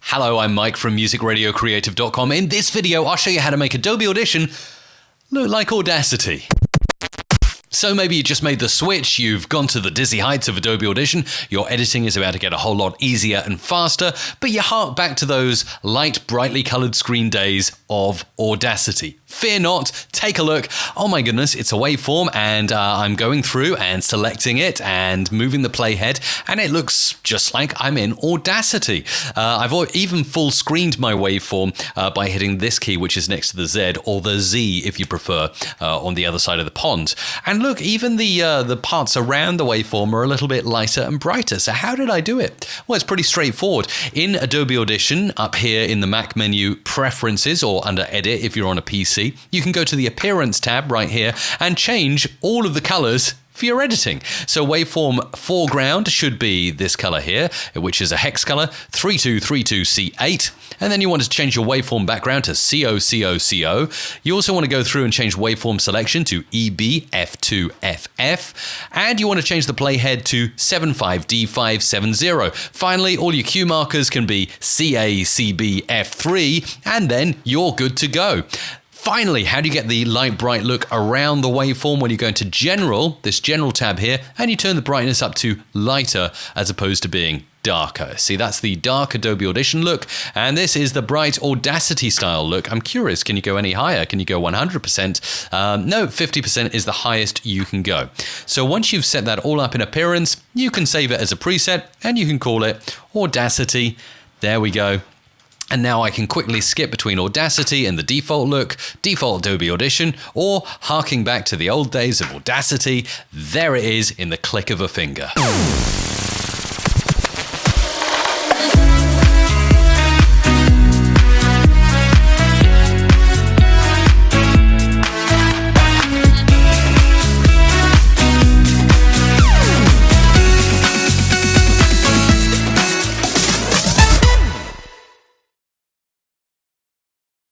Hello, I'm Mike from musicradiocreative.com. In this video, I'll show you how to make Adobe Audition look like Audacity. So maybe you just made the switch, you've gone to the dizzy heights of Adobe Audition, your editing is about to get a whole lot easier and faster, but you hark back to those light, brightly colored screen days of Audacity. Fear not, take a look. Oh my goodness, it's a waveform and I'm going through and selecting it and moving the playhead and it looks just like I'm in Audacity. I've even full screened my waveform by hitting this key, which is next to the Z, or the Z if you prefer, on the other side of the pond. And look, even the parts around the waveform are a little bit lighter and brighter. So how did I do it? Well, it's pretty straightforward. In Adobe Audition, up here in the Mac menu, Preferences, or under Edit if you're on a PC, you can go to the Appearance tab right here and change all of the colors for your editing. So waveform foreground should be this color here, which is a hex color, 3232C8. And then you want to change your waveform background to COCOCO. You also want to go through and change waveform selection to EBF2FF. And you want to change the playhead to 75D570. Finally, all your cue markers can be CACBF3, and then you're good to go. Finally, how do you get the light bright look around the waveform? When you go into General, this General tab here, and you turn the brightness up to lighter as opposed to being darker. See, that's the dark Adobe Audition look, and this is the bright Audacity style look. I'm curious, can you go any higher? Can you go 100%? No, 50% is the highest you can go. So once you've set that all up in Appearance, you can save it as a preset, and you can call it Audacity. There we go. And now I can quickly skip between Audacity and the default look, default Adobe Audition, or harking back to the old days of Audacity, there it is in the click of a finger.